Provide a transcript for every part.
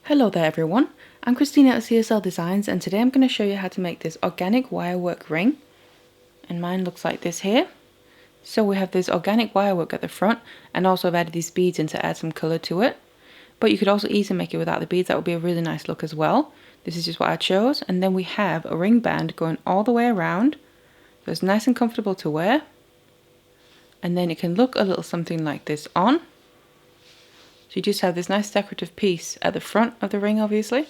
Hello there everyone, I'm Christina at CSLdesigns and today I'm going to show you how to make this organic wirework ring, and mine looks like this here. So we have this organic wirework at the front, and also I've added these beads in to add some colour to it, but you could also easily make it without the beads. That would be a really nice look as well. This is just what I chose, and then we have a ring band going all the way around, so it's nice and comfortable to wear, and then it can look a little something like this on. So you just have this nice decorative piece at the front of the ring obviously,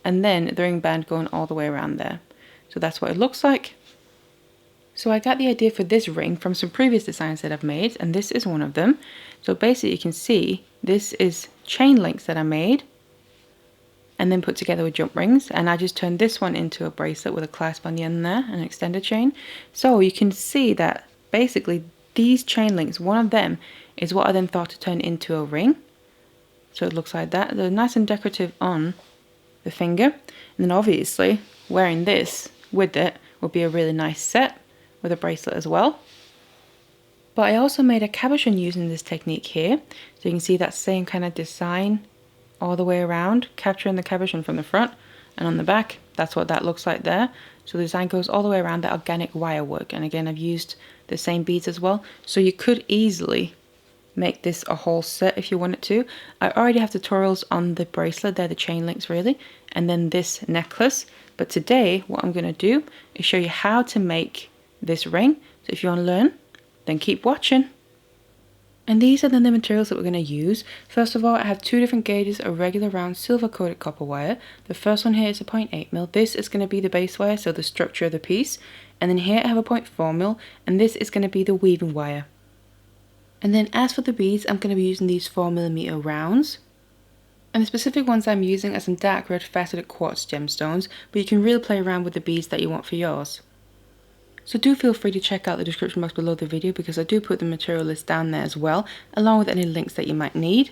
and then the ring band going all the way around there. So that's what it looks like. So I got the idea for this ring from some previous designs that I've made, and this is one of them. So basically you can see this is chain links that I made and then put together with jump rings, and I just turned this one into a bracelet with a clasp on the end there and an extended chain. So you can see that basically these chain links, one of them is what I then thought to turn into a ring. So it looks like that. They're nice and decorative on the finger. And then obviously wearing this with it would be a really nice set with a bracelet as well. But I also made a cabochon using this technique here. So you can see that same kind of design all the way around, capturing the cabochon from the front and on the back. That's what that looks like there. So the design goes all the way around that organic wire work. And again, I've used the same beads as well. So you could easily make this a whole set if you wanted to. I already have tutorials on the bracelet, they're the chain links really, and then this necklace. But today what I'm going to do is show you how to make this ring. So if you want to learn, then keep watching. And these are then the materials that we're going to use. First of all, I have two different gauges of regular round silver coated copper wire. The first one here is a 0.8mm. This is going to be the base wire, so the structure of the piece. And then here I have a 0.4mm, and this is going to be the weaving wire. And then as for the beads, I'm going to be using these 4mm rounds. And the specific ones I'm using are some dark red faceted quartz gemstones, but you can really play around with the beads that you want for yours. So do feel free to check out the description box below the video, because I do put the material list down there as well, along with any links that you might need.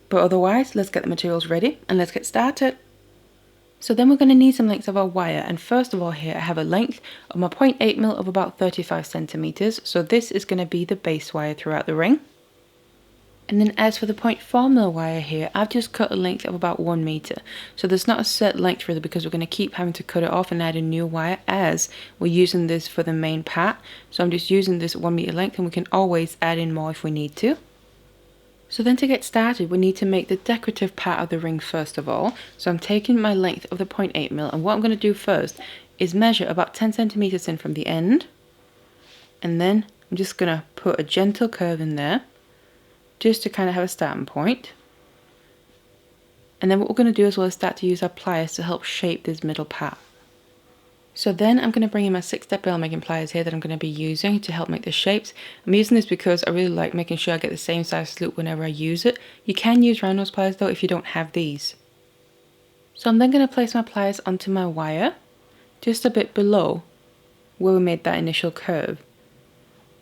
But otherwise, let's get the materials ready and let's get started. So then we're going to need some lengths of our wire, and first of all here I have a length of my 0.8mm of about 35cm, so this is going to be the base wire throughout the ring. And then as for the 0.4mm wire here, I've just cut a length of about 1 meter. So there's not a set length really, because we're going to keep having to cut it off and add a new wire as we're using this for the main part. So I'm just using this 1 meter length, and we can always add in more if we need to. So then to get started, we need to make the decorative part of the ring first of all. So I'm taking my length of the 0.8mm, and what I'm going to do first is measure about 10cm in from the end. And then I'm just going to put a gentle curve in there, just to kind of have a starting point. And then what we're going to do as well is start to use our pliers to help shape this middle part. So then I'm going to bring in my 6-step bail making pliers here that I'm going to be using to help make the shapes. I'm using this because I really like making sure I get the same size loop whenever I use it. You can use round nose pliers though if you don't have these. So I'm then going to place my pliers onto my wire, just a bit below where we made that initial curve.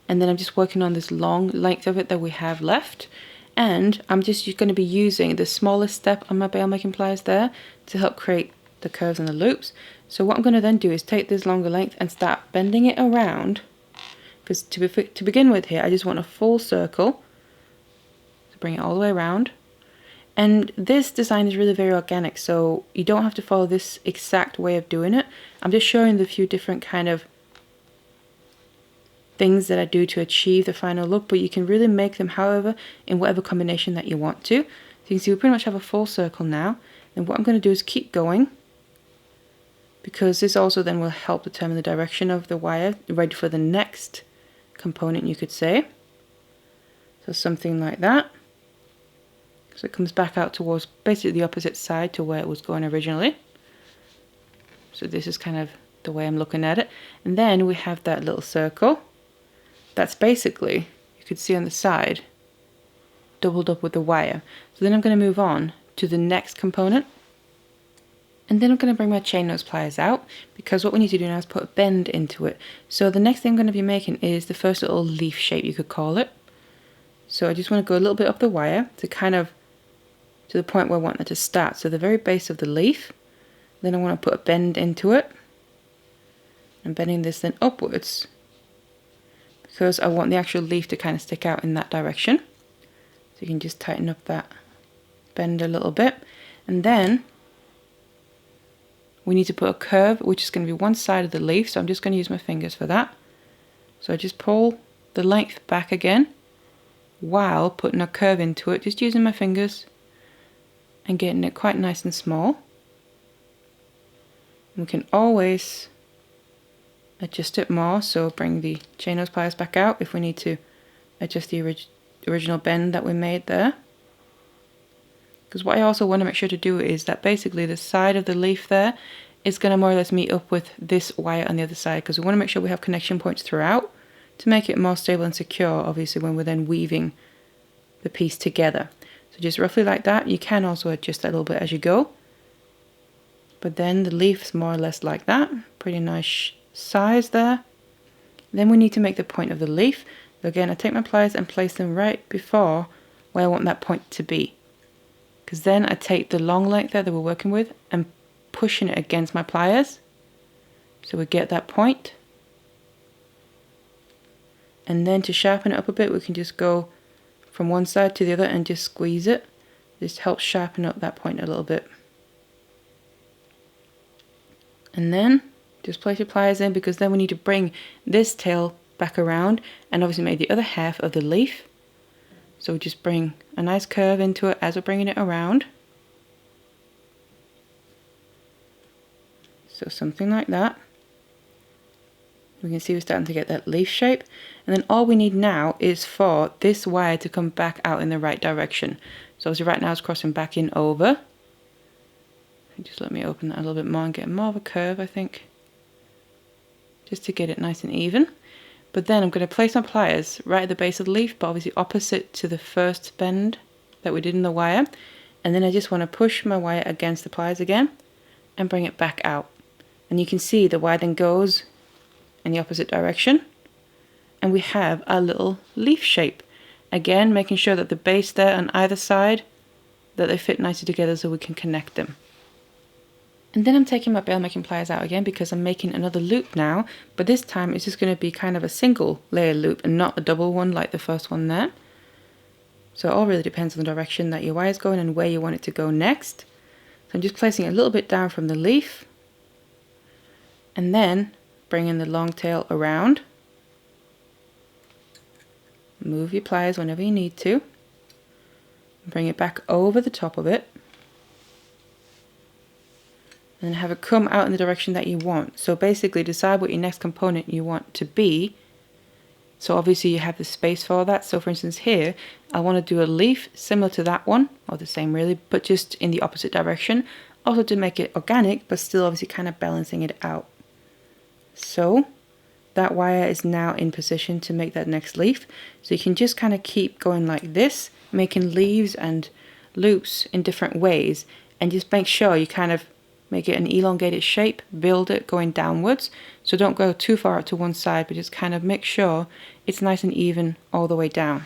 And then I'm just working on this long length of it that we have left. And I'm just going to be using the smallest step on my bail making pliers there to help create the curves and the loops. So what I'm going to then do is take this longer length and start bending it around, because to begin with here I just want a full circle, so bring it all the way around. And this design is really very organic, so you don't have to follow this exact way of doing it. I'm just showing the few different kind of things that I do to achieve the final look, but you can really make them however in whatever combination that you want to. So you can see we pretty much have a full circle now, and what I'm going to do is keep going, because this also then will help determine the direction of the wire ready for the next component, you could say. So something like that. So it comes back out towards basically the opposite side to where it was going originally. So this is kind of the way I'm looking at it. And then we have that little circle. That's basically, you could see on the side, doubled up with the wire. So then I'm going to move on to the next component. And then I'm going to bring my chain nose pliers out, because what we need to do now is put a bend into it. So the next thing I'm going to be making is the first little leaf shape, you could call it. So I just want to go a little bit up the wire to kind of to the point where I want it to start. So the very base of the leaf. Then I want to put a bend into it. I'm bending this then upwards, because I want the actual leaf to kind of stick out in that direction. So you can just tighten up that bend a little bit. And then we need to put a curve, which is going to be one side of the leaf. So I'm just going to use my fingers for that. So I just pull the length back again while putting a curve into it, just using my fingers and getting it quite nice and small. We can always adjust it more, so bring the chain nose pliers back out if we need to adjust the original bend that we made there. Because what I also want to make sure to do is that basically the side of the leaf there is going to more or less meet up with this wire on the other side, because we want to make sure we have connection points throughout to make it more stable and secure, obviously, when we're then weaving the piece together. So just roughly like that. You can also adjust that a little bit as you go. But then the leaf's more or less like that. Pretty nice size there. Then we need to make the point of the leaf. So again, I take my pliers and place them right before where I want that point to be. Because then I take the long length there that we're working with and pushing it against my pliers. So we get that point. And then to sharpen it up a bit, we can just go from one side to the other and just squeeze it. Just helps sharpen up that point a little bit. And then just place your pliers in, because then we need to bring this tail back around and obviously make the other half of the leaf. So we just bring a nice curve into it as we're bringing it around. So something like that. We can see we're starting to get that leaf shape. And then all we need now is for this wire to come back out in the right direction. So obviously right now it's crossing back in over. Just let me open that a little bit more and get more of a curve, I think. Just to get it nice and even. But then I'm going to place my pliers right at the base of the leaf, but obviously opposite to the first bend that we did in the wire. And then I just want to push my wire against the pliers again and bring it back out. And you can see the wire then goes in the opposite direction. And we have our little leaf shape. Again, making sure that the base there on either side, that they fit nicely together so we can connect them. And then I'm taking my bail making pliers out again, because I'm making another loop now, but this time it's just going to be kind of a single layer loop and not a double one like the first one there. So it all really depends on the direction that your wire is going and where you want it to go next. So I'm just placing it a little bit down from the leaf and then bringing the long tail around. Move your pliers whenever you need to. Bring it back over the top of it. And have it come out in the direction that you want. So basically decide what your next component you want to be. So obviously you have the space for that. So for instance here, I want to do a leaf similar to that one, or the same really, but just in the opposite direction. Also to make it organic, but still obviously kind of balancing it out. So that wire is now in position to make that next leaf. So you can just kind of keep going like this, making leaves and loops in different ways, and just make sure you kind of make it an elongated shape, build it going downwards. So don't go too far out to one side, but just kind of make sure it's nice and even all the way down.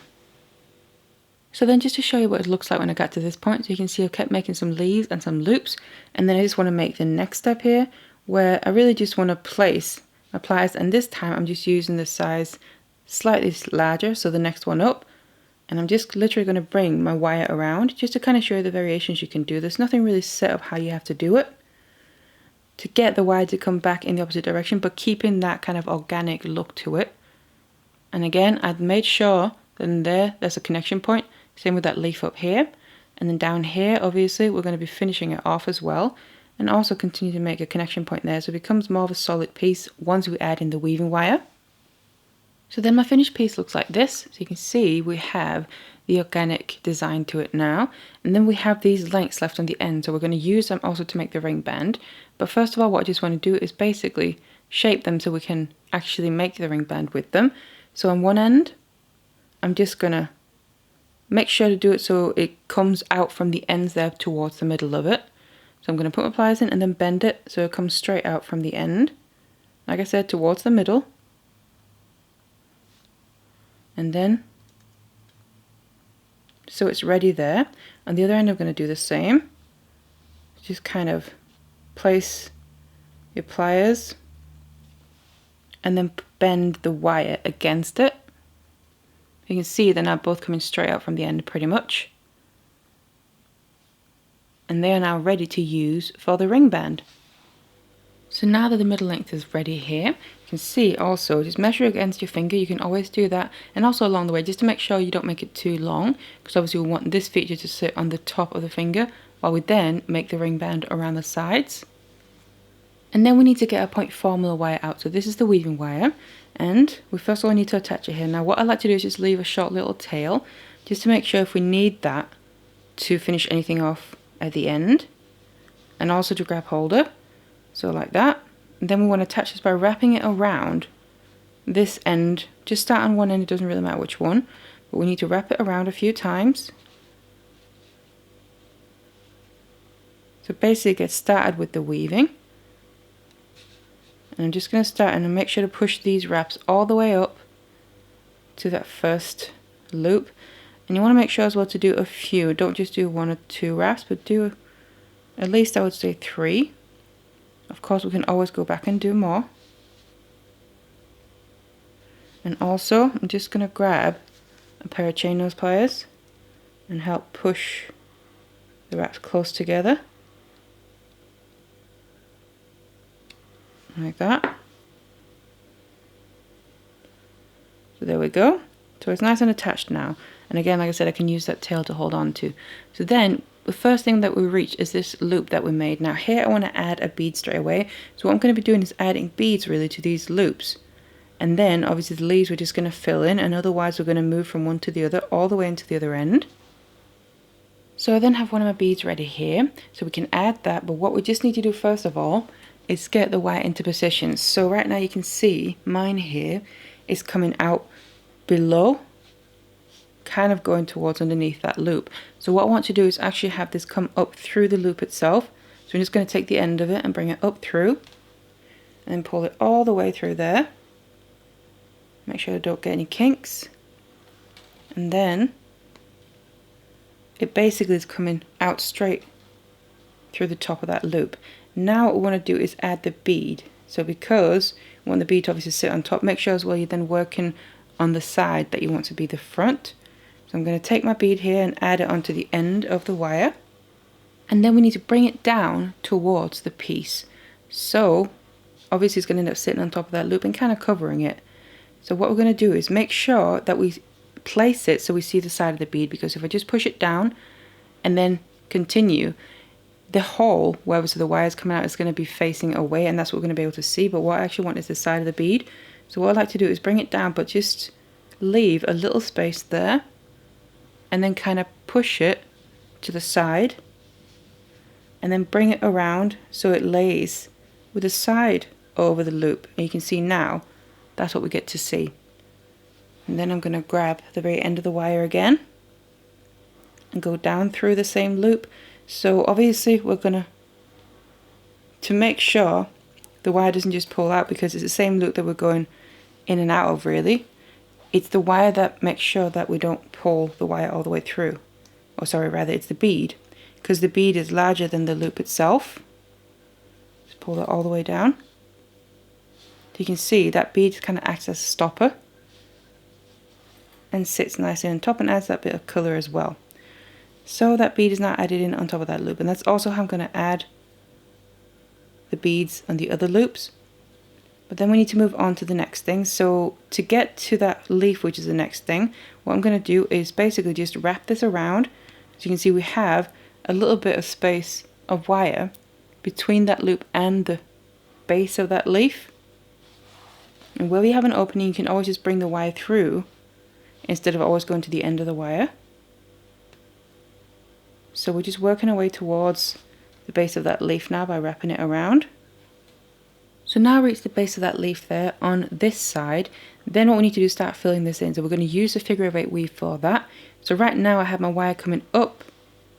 So then just to show you what it looks like when I got to this point, so you can see I've kept making some leaves and some loops. And then I just want to make the next step here, where I really just want to place my pliers. And this time I'm just using the size slightly larger, so the next one up. And I'm just literally going to bring my wire around, just to kind of show you the variations you can do. There's nothing really set up how you have to do it to get the wire to come back in the opposite direction, but keeping that kind of organic look to it. And again, I've made sure that in there's a connection point. Same with that leaf up here. And then down here, obviously, we're going to be finishing it off as well. And also continue to make a connection point there, so it becomes more of a solid piece once we add in the weaving wire. So then my finished piece looks like this. So you can see we have the organic design to it now. And then we have these lengths left on the end. So we're going to use them also to make the ring band. But first of all, what I just want to do is basically shape them so we can actually make the ring band with them. So on one end, I'm just going to make sure to do it so it comes out from the ends there towards the middle of it. So I'm going to put my pliers in and then bend it so it comes straight out from the end. Like I said, towards the middle. And then, so it's ready there. On the other end, I'm going to do the same. Just kind of place your pliers and then bend the wire against it. You can see they're now both coming straight out from the end pretty much. and they are now ready to use for the ring band. So now that the middle length is ready here, you can see also, just measure against your finger, you can always do that, and also along the way, just to make sure you don't make it too long, because obviously we want this feature to sit on the top of the finger, while we then make the ring band around the sides. And then we need to get our point formula wire out. So this is the weaving wire, and we first of all need to attach it here. Now what I like to do is just leave a short little tail, just to make sure if we need that to finish anything off at the end, and also to grab holder. So like that. And then we want to attach this by wrapping it around this end. Just start on one end, it doesn't really matter which one, but we need to wrap it around a few times. So basically get started with the weaving. And I'm just going to start and make sure to push these wraps all the way up to that first loop. And you want to make sure as well to do a few. Don't just do 1 or 2 wraps, but do at least, I would say, 3. Of course, we can always go back and do more. And also, I'm just going to grab a pair of chain nose pliers and help push the wraps close together. Like that. So there we go. So it's nice and attached now. And again, like I said, I can use that tail to hold on to. So then, the first thing that we reach is this loop that we made. Now here I want to add a bead straight away. So what I'm going to be doing is adding beads really to these loops. And then obviously the leaves we're just going to fill in, and otherwise we're going to move from one to the other all the way into the other end. So I then have one of my beads ready here. So we can add that, but what we just need to do first of all is get the wire into position. So right now you can see mine here is coming out below, kind of going towards underneath that loop. So what I want to do is actually have this come up through the loop itself. So I'm just going to take the end of it and bring it up through and pull it all the way through there. Make sure I don't get any kinks. And then it basically is coming out straight through the top of that loop. Now what we want to do is add the bead. So because we want the bead to obviously sit on top, make sure as well you're then working on the side that you want to be the front. So I'm going to take my bead here and add it onto the end of the wire. And then we need to bring it down towards the piece. So obviously it's going to end up sitting on top of that loop and kind of covering it. So what we're going to do is make sure that we place it so we see the side of the bead, because if I just push it down and then continue, the hole where the wire is coming out is going to be facing away, and that's what we're going to be able to see. But what I actually want is the side of the bead. So what I like to do is bring it down, but just leave a little space there, and then kind of push it to the side, and then bring it around so it lays with the side over the loop. And you can see now that's what we get to see. And then I'm going to grab the very end of the wire again and go down through the same loop. So obviously we're going to make sure the wire doesn't just pull out, because it's the same loop that we're going in and out of really. It's the wire that makes sure that we don't pull the wire all the way through. Or sorry, rather it's the bead, because the bead is larger than the loop itself. Just pull that all the way down. So you can see that bead kind of acts as a stopper and sits nicely on top and adds that bit of colour as well. So that bead is now added in on top of that loop, and that's also how I'm going to add the beads on the other loops. But then we need to move on to the next thing. So to get to that leaf, which is the next thing, what I'm going to do is basically just wrap this around. So you can see we have a little bit of space of wire between that loop and the base of that leaf. And where we have an opening, you can always just bring the wire through instead of always going to the end of the wire. So we're just working our way towards the base of that leaf now by wrapping it around. So now reach the base of that leaf there on this side. Then what we need to do is start filling this in. So we're going to use the figure of 8 weave for that. So right now I have my wire coming up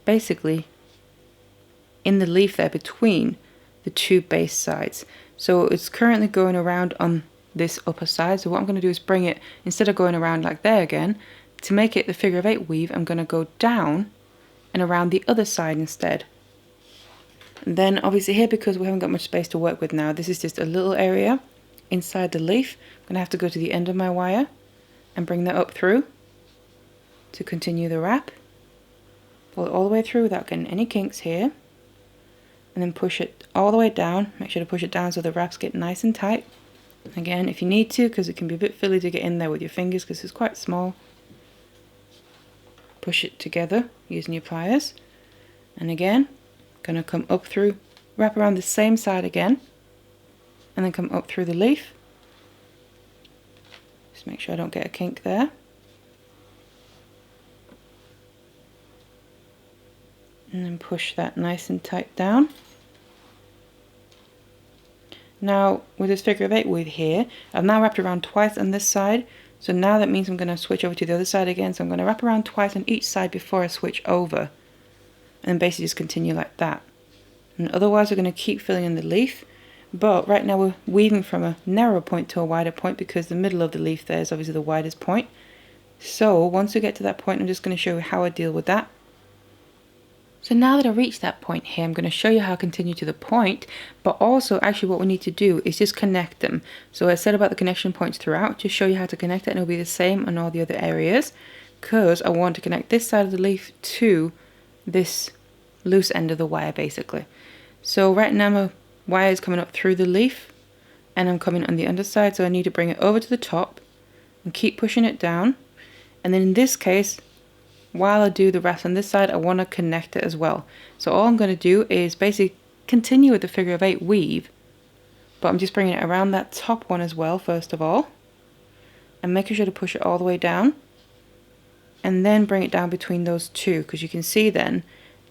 basically in the leaf there between the two base sides. So it's currently going around on this upper side. So what I'm going to do is bring it, instead of going around like there again, to make it the figure of 8 weave, I'm going to go down and around the other side instead. And then obviously here, because we haven't got much space to work with now, this is just a little area inside the leaf. I'm going to have to go to the end of my wire and bring that up through to continue the wrap. Pull it all the way through without getting any kinks here. And then push it all the way down. Make sure to push it down so the wraps get nice and tight. Again, if you need to, because it can be a bit fiddly to get in there with your fingers because it's quite small. Push it together using your pliers. And again, gonna come up through, wrap around the same side again. And then come up through the leaf. Just make sure I don't get a kink there. And then push that nice and tight down. Now with this figure of 8 weave here, I've now wrapped around twice on this side, so now that means I'm going to switch over to the other side again, so I'm going to wrap around twice on each side before I switch over, and then basically just continue like that. And otherwise we're going to keep filling in the leaf, but right now we're weaving from a narrower point to a wider point because the middle of the leaf there is obviously the widest point. So once we get to that point, I'm just going to show you how I deal with that. So now that I've reached that point here, I'm going to show you how to continue to the point, but also actually what we need to do is just connect them. So I said about the connection points throughout, just show you how to connect it, and it'll be the same on all the other areas, because I want to connect this side of the leaf to this loose end of the wire basically. So right now my wire is coming up through the leaf, and I'm coming on the underside, so I need to bring it over to the top and keep pushing it down. And then in this case, while I do the wraps on this side, I want to connect it as well. So all I'm going to do is basically continue with the figure of 8 weave, but I'm just bringing it around that top one as well first of all, and making sure to push it all the way down, and then bring it down between those two, because you can see then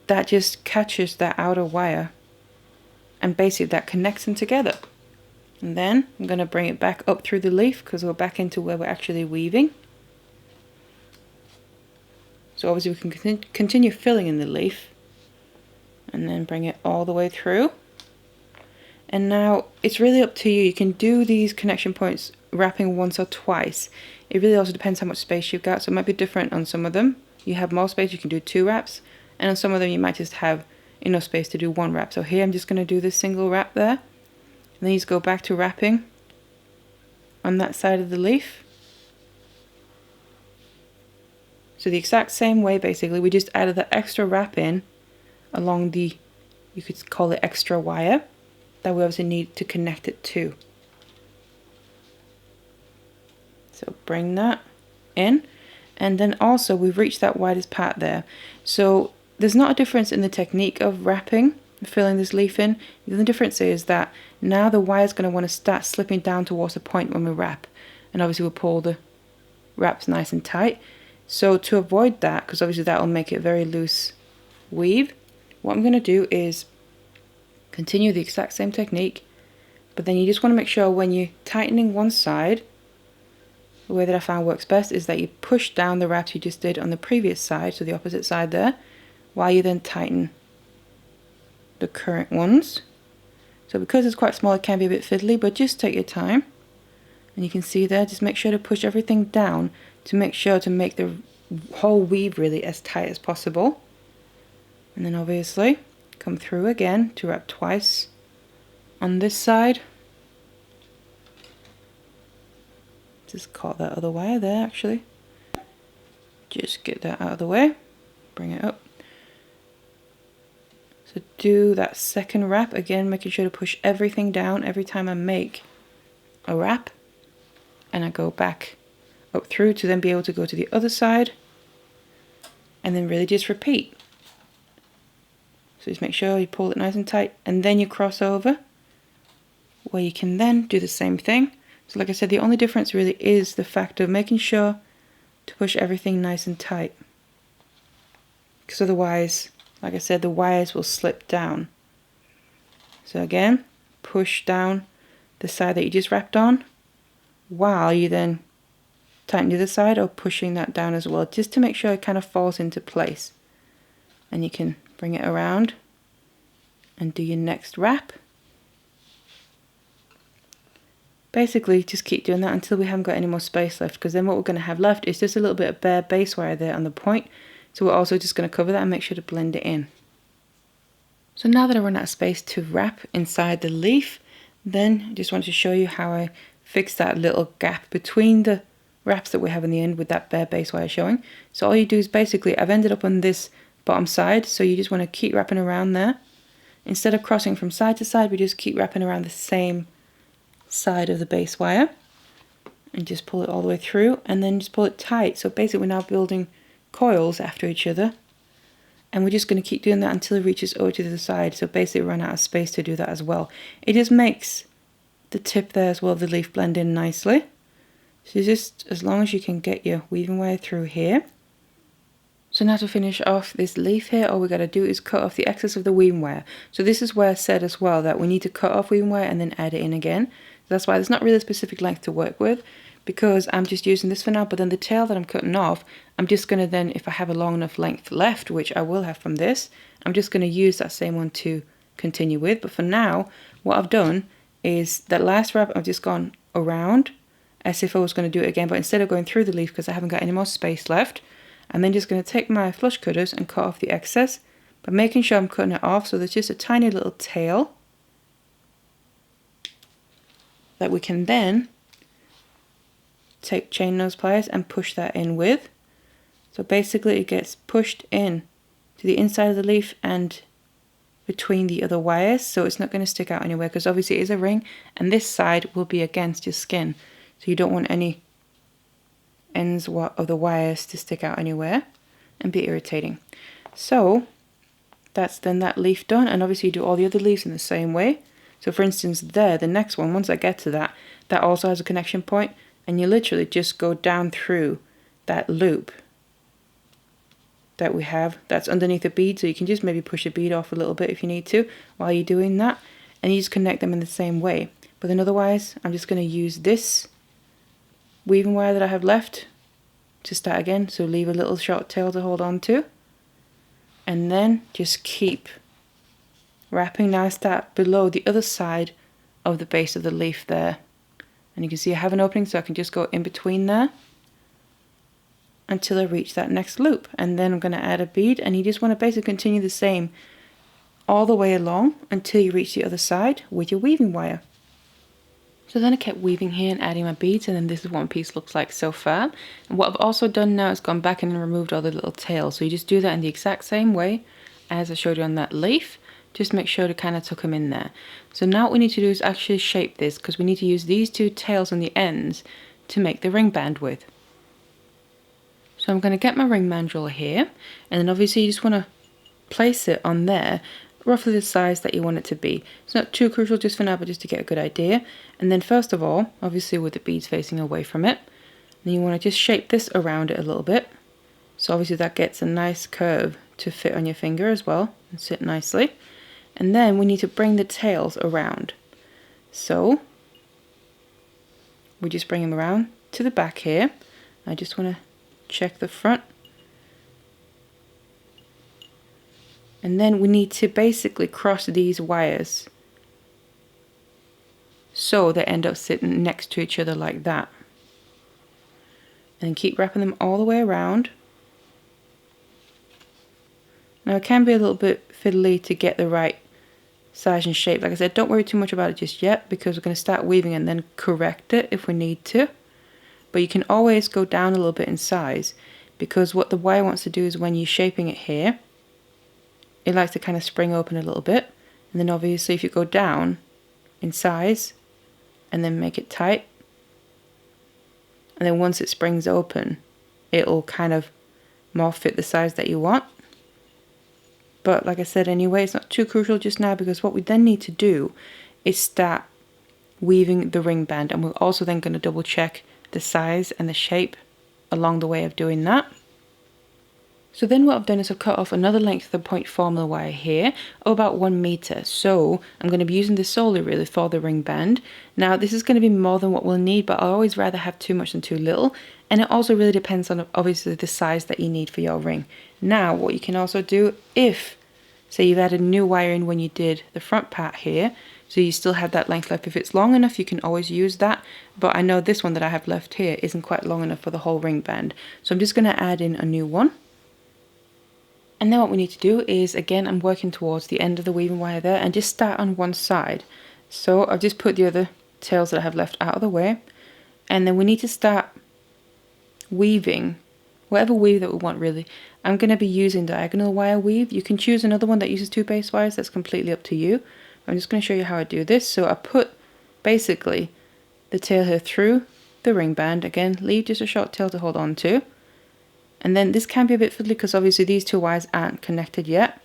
that just catches that outer wire, and basically that connects them together. And then I'm going to bring it back up through the leaf because we're back into where we're actually weaving. So obviously we can continue filling in the leaf and then bring it all the way through. And now it's really up to you. You can do these connection points wrapping once or twice. It really also depends how much space you've got. So it might be different on some of them. You have more space, you can do 2 wraps. And on some of them you might just have enough space to do 1 wrap. So here I'm just going to do this single wrap there. And then you just go back to wrapping on that side of the leaf. So the exact same way basically, we just added the extra wrap in along the, you could call it extra wire, that we obviously need to connect it to. So bring that in, and then also we've reached that widest part there. So there's not a difference in the technique of wrapping, filling this leaf in. The only difference is that now the wire is going to want to start slipping down towards the point when we wrap, and obviously we'll pull the wraps nice and tight. So to avoid that, because obviously that will make it very loose weave, what I'm going to do is continue the exact same technique, but then you just want to make sure when you're tightening one side, the way that I found works best is that you push down the wraps you just did on the previous side, so the opposite side there, while you then tighten the current ones. So because it's quite small, it can be a bit fiddly, but just take your time. And you can see there, just make sure to push everything down to make sure to make the whole weave really as tight as possible. And then obviously come through again to wrap twice on this side. Just caught that other wire there actually. Just get that out of the way, bring it up. So do that second wrap again, making sure to push everything down every time I make a wrap, and I go back up through to then be able to go to the other side, and then really just repeat. So just make sure you pull it nice and tight, and then you cross over where you can then do the same thing. So like I said, the only difference really is the fact of making sure to push everything nice and tight, because otherwise, like I said, the wires will slip down. So again, push down the side that you just wrapped on while you then tighten the other side, or pushing that down as well, just to make sure it kind of falls into place. And you can bring it around and do your next wrap. Basically just keep doing that until we haven't got any more space left, because then what we're going to have left is just a little bit of bare base wire there on the point. So we're also just going to cover that and make sure to blend it in. So now that I run out of space to wrap inside the leaf, then I just want to show you how I fix that little gap between the wraps that we have in the end with that bare base wire showing. So all you do is basically, I've ended up on this bottom side, so you just want to keep wrapping around there. Instead of crossing from side to side, we just keep wrapping around the same side of the base wire and just pull it all the way through, and then just pull it tight. So basically we're now building coils after each other, and we're just going to keep doing that until it reaches over to the side. So basically we run out of space to do that as well. It just makes the tip there as well, the leaf, blend in nicely. So just as long as you can get your weaving wire through here. So now to finish off this leaf here, all we got to do is cut off the excess of the weaving wire. So this is where I said as well that we need to cut off weaving wire and then add it in again. That's why there's not really a specific length to work with, because I'm just using this for now. But then the tail that I'm cutting off, I'm just going to then, if I have a long enough length left, which I will have from this, I'm just going to use that same one to continue with. But for now, what I've done is that last wrap, I've just gone around as if I was going to do it again, but instead of going through the leaf because I haven't got any more space left, I'm then just going to take my flush cutters and cut off the excess, but making sure I'm cutting it off so there's just a tiny little tail that we can then take chain nose pliers and push that in with. So basically it gets pushed in to the inside of the leaf and between the other wires, so it's not going to stick out anywhere, because obviously it is a ring and this side will be against your skin, so you don't want any ends of the wires to stick out anywhere and be irritating. So that's then that leaf done, and obviously you do all the other leaves in the same way. So for instance there, the next one, once I get to that, that also has a connection point, and you literally just go down through that loop that we have that's underneath the bead, so you can just maybe push the bead off a little bit if you need to while you're doing that, and you just connect them in the same way. But then otherwise I'm just going to use this weaving wire that I have left to start again, so leave a little short tail to hold on to, and then just keep wrapping. Now I start below the other side of the base of the leaf there, and you can see I have an opening, so I can just go in between there until I reach that next loop, and then I'm going to add a bead, and you just want to basically continue the same all the way along until you reach the other side with your weaving wire. So then I kept weaving here and adding my beads, and then this is what one piece looks like so far. And what I've also done now is gone back and removed all the little tails, so you just do that in the exact same way as I showed you on that leaf. Just make sure to kind of tuck them in there. So now what we need to do is actually shape this, because we need to use these two tails on the ends to make the ring band with. So I'm going to get my ring mandrel here, and then obviously you just want to place it on there, roughly the size that you want it to be. It's not too crucial just for now, but just to get a good idea. And then first of all, obviously with the beads facing away from it, then you want to just shape this around it a little bit. So obviously that gets a nice curve to fit on your finger as well and sit nicely. And then we need to bring the tails around. So we just bring them around to the back here. I just want to check the front, and then we need to basically cross these wires so they end up sitting next to each other like that, and keep wrapping them all the way around. Now it can be a little bit fiddly to get the right size and shape. Like I said, don't worry too much about it just yet, because we're going to start weaving and then correct it if we need to. But you can always go down a little bit in size, because what the wire wants to do is when you're shaping it here, it likes to kind of spring open a little bit. And then obviously if you go down in size and then make it tight, and then once it springs open, it'll kind of more fit the size that you want. But like I said anyway, it's not too crucial just now, because what we then need to do is start weaving the ring band, and we're also then going to double check the size and the shape along the way of doing that. So then what I've done is I've cut off another length of the point formula wire here of about 1 meter. So I'm going to be using this solely really for the ring band. Now this is going to be more than what we'll need, but I always rather have too much than too little, and it also really depends on obviously the size that you need for your ring. Now what you can also do, if say you've added new wire in when you did the front part here, so you still have that length left, if it's long enough you can always use that, but I know this one that I have left here isn't quite long enough for the whole ring band, so I'm just going to add in a new one. And then what we need to do is, again, I'm working towards the end of the weaving wire there, and just start on one side. So I've just put the other tails that I have left out of the way, and then we need to start weaving whatever weave that we want really. I'm going to be using diagonal wire weave. You can choose another one that uses 2 base wires, that's completely up to you. I'm just going to show you how I do this. So I put basically the tail here through the ring band. Again, leave just a short tail to hold on to. And then this can be a bit fiddly because obviously these 2 wires aren't connected yet.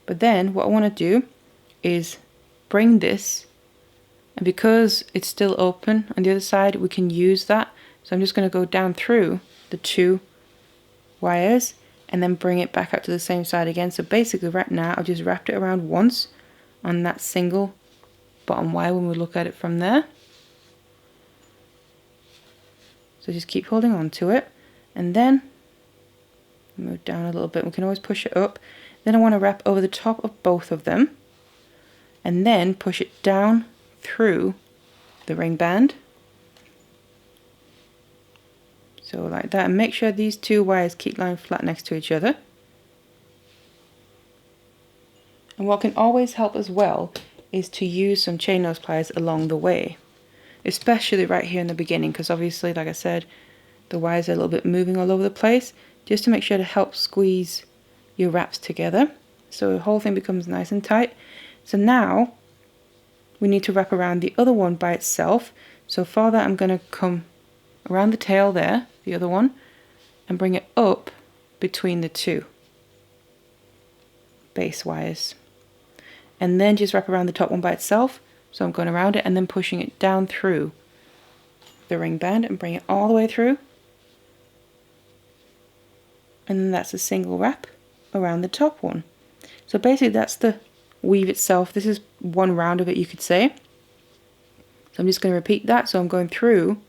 But then what I want to do is bring this, and because it's still open on the other side, we can use that. So I'm just going to go down through the 2 wires and then bring it back up to the same side again. So basically right now I've just wrapped it around once on that single bottom wire when we look at it from there. So just keep holding on to it, and then move down a little bit. We can always push it up. Then I want to wrap over the top of both of them and then push it down through the ring band. So like that, and make sure these 2 wires keep lying flat next to each other. And what can always help as well is to use some chain nose pliers along the way, especially right here in the beginning, because obviously, like I said, the wires are a little bit moving all over the place, just to make sure to help squeeze your wraps together so the whole thing becomes nice and tight. So now we need to wrap around the other one by itself. So for that I'm going to come around the tail there, the other one, and bring it up between the 2 base wires, and then just wrap around the top one by itself. So I'm going around it and then pushing it down through the ring band and bring it all the way through, and then that's a single wrap around the top one. So basically that's the weave itself. This is one round of it, you could say. So I'm just going to repeat that. So I'm going through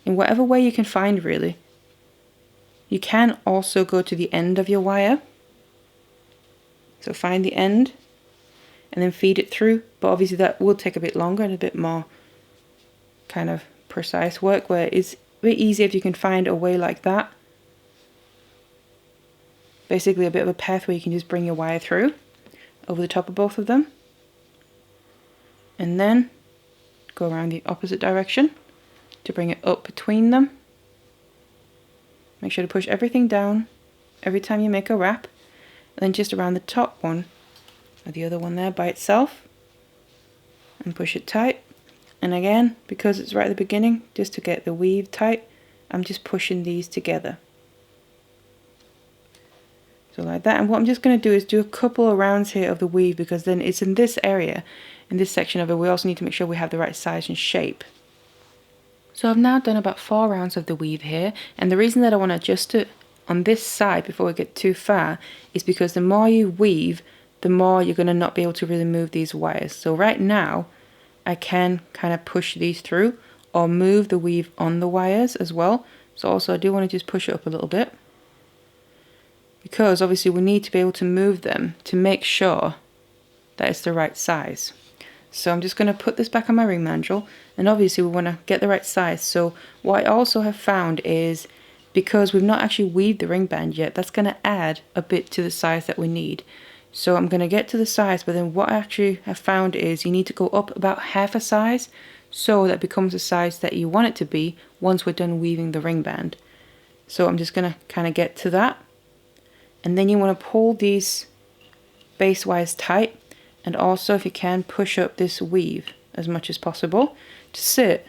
in whatever way you can find really. You can also go to the end of your wire. So find the end and then feed it through, but obviously that will take a bit longer and a bit more kind of precise work, where it's a bit easier if you can find a way like that. Basically a bit of a path where you can just bring your wire through over the top of both of them, and then go around the opposite direction to bring it up between them. Make sure to push everything down every time you make a wrap, and then just around the top one or the other one there by itself and push it tight. And again, because it's right at the beginning, just to get the weave tight, I'm just pushing these together. So like that. And what I'm just going to do is do a couple of rounds here of the weave, because then it's in this area, in this section of it, we also need to make sure we have the right size and shape. So I've now done about 4 rounds of the weave here, and the reason that I want to adjust it on this side before we get too far is because the more you weave, the more you're going to not be able to really move these wires. So right now I can kind of push these through or move the weave on the wires as well. So also I do want to just push it up a little bit, because obviously we need to be able to move them to make sure that it's the right size. So I'm just going to put this back on my ring mandrel, and obviously we want to get the right size. So what I also have found is, because we've not actually weaved the ring band yet, that's going to add a bit to the size that we need. So I'm going to get to the size, but then what I actually have found is you need to go up about half a size, so that becomes the size that you want it to be once we're done weaving the ring band. So I'm just going to kind of get to that, and then you want to pull these base wires tight, and also if you can push up this weave as much as possible to sit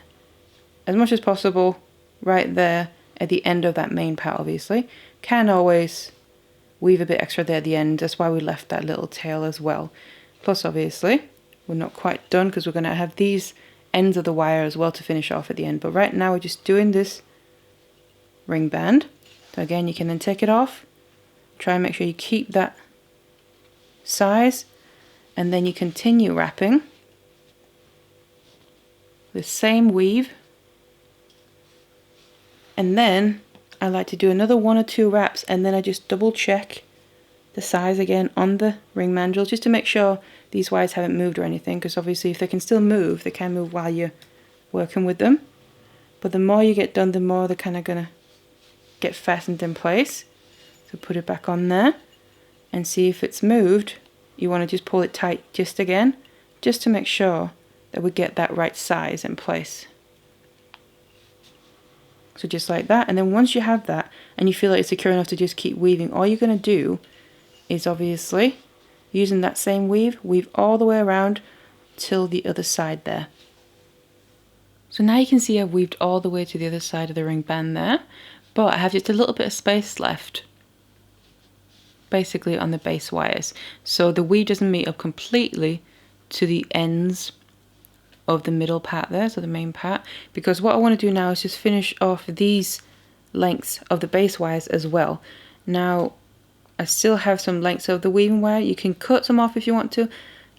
as much as possible right there at the end of that main part. Obviously can always weave a bit extra there at the end, that's why we left that little tail as well. Plus obviously we're not quite done, because we're going to have these ends of the wire as well to finish off at the end, but right now we're just doing this ring band. So again, you can then take it off, try and make sure you keep that size, and then you continue wrapping the same weave. And then I like to do another 1 or 2 wraps, and then I just double check the size again on the ring mandrel, just to make sure these wires haven't moved or anything, because obviously if they can still move, they can move while you're working with them. But the more you get done, the more they're kind of going to get fastened in place. So put it back on there and see if it's moved. You want to just pull it tight just again, just to make sure that we get that right size in place. So just like that, and then once you have that and you feel like it's secure enough to just keep weaving, all you're going to do is obviously, using that same weave, weave all the way around till the other side there. So now you can see I've weaved all the way to the other side of the ring band there, but I have just a little bit of space left, basically on the base wires. So the weave doesn't meet up completely to the ends of the middle part there, so the main part, because what I want to do now is just finish off these lengths of the base wires as well. Now I still have some lengths of the weaving wire. You can cut some off if you want to,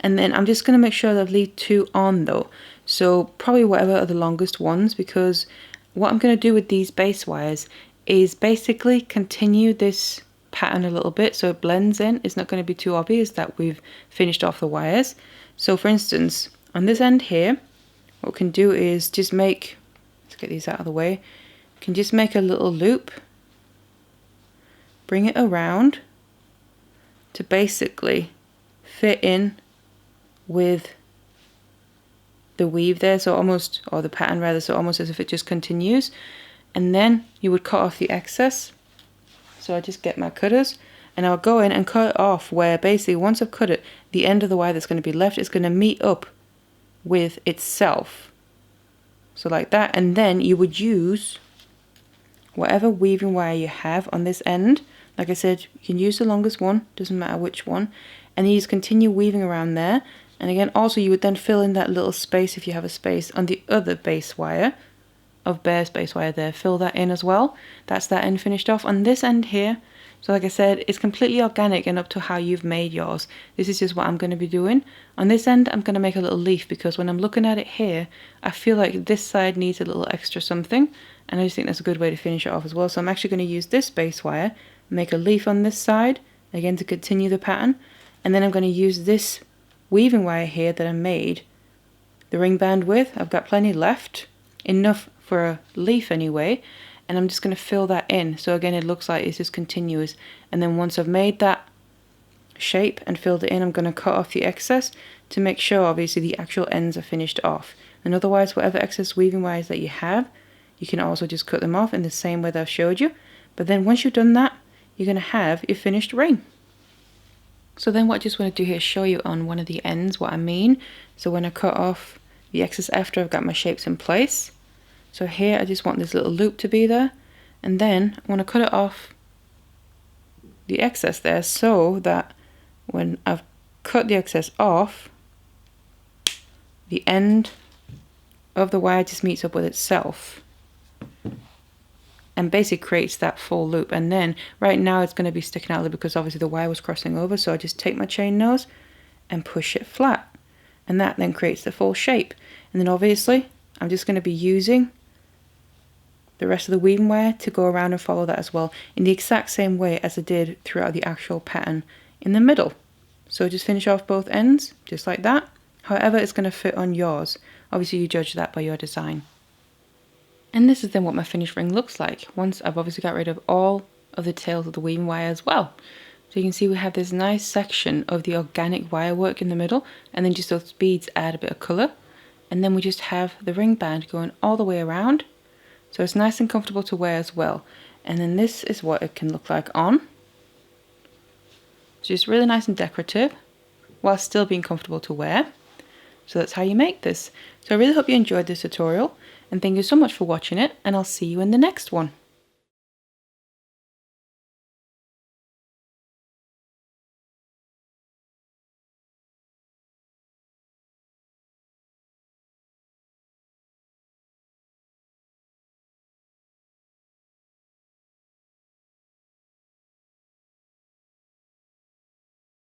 and then I'm just going to make sure that I leave 2 on though, so probably whatever are the longest ones, because what I'm going to do with these base wires is basically continue this pattern a little bit so it blends in. It's not going to be too obvious that we've finished off the wires. So for instance, on this end here, what we can do is just make, let's get these out of the way, can just make a little loop, bring it around to basically fit in with the weave there, so almost, or the pattern rather, so almost as if it just continues. And then you would cut off the excess. So I just get my cutters and I'll go in and cut it off where basically once I've cut it, the end of the wire that's going to be left is going to meet up with itself. So like that, and then you would use whatever weaving wire you have on this end. Like I said, you can use the longest one, doesn't matter which one, and you just continue weaving around there. And again, also you would then fill in that little space if you have a space on the other base wire of Bear's base wire there, fill that in as well. That's that end finished off. On this end here, so like I said, it's completely organic and up to how you've made yours. This is just what I'm going to be doing. On this end, I'm going to make a little leaf, because when I'm looking at it here, I feel like this side needs a little extra something, and I just think that's a good way to finish it off as well. So I'm actually going to use this base wire, make a leaf on this side, again to continue the pattern, and then I'm going to use this weaving wire here that I made the ring band with. I've got plenty left, enough for a leaf anyway, and I'm just going to fill that in. So again, it looks like it's just continuous, and then once I've made that shape and filled it in, I'm going to cut off the excess to make sure obviously the actual ends are finished off. And otherwise, whatever excess weaving wires that you have, you can also just cut them off in the same way that I've showed you. But then once you've done that, you're going to have your finished ring. So then what I just want to do here is show you on one of the ends what I mean. So when I cut off the excess after I've got my shapes in place, so here I just want this little loop to be there, and then I want to cut it off the excess there so that when I've cut the excess off, the end of the wire just meets up with itself and basically creates that full loop. And then right now it's going to be sticking out a little because obviously the wire was crossing over, so I just take my chain nose and push it flat, and that then creates the full shape. And then obviously I'm just going to be using the rest of the weaving wire to go around and follow that as well in the exact same way as I did throughout the actual pattern in the middle. So just finish off both ends just like that, however it's going to fit on yours. Obviously you judge that by your design. And this is then what my finished ring looks like once I've obviously got rid of all of the tails of the weaving wire as well. So you can see we have this nice section of the organic wire work in the middle, and then just those beads add a bit of colour, and then we just have the ring band going all the way around. So it's nice and comfortable to wear as well. And then this is what it can look like on. So just really nice and decorative while still being comfortable to wear. So that's how you make this. So I really hope you enjoyed this tutorial, and thank you so much for watching it, and I'll see you in the next one.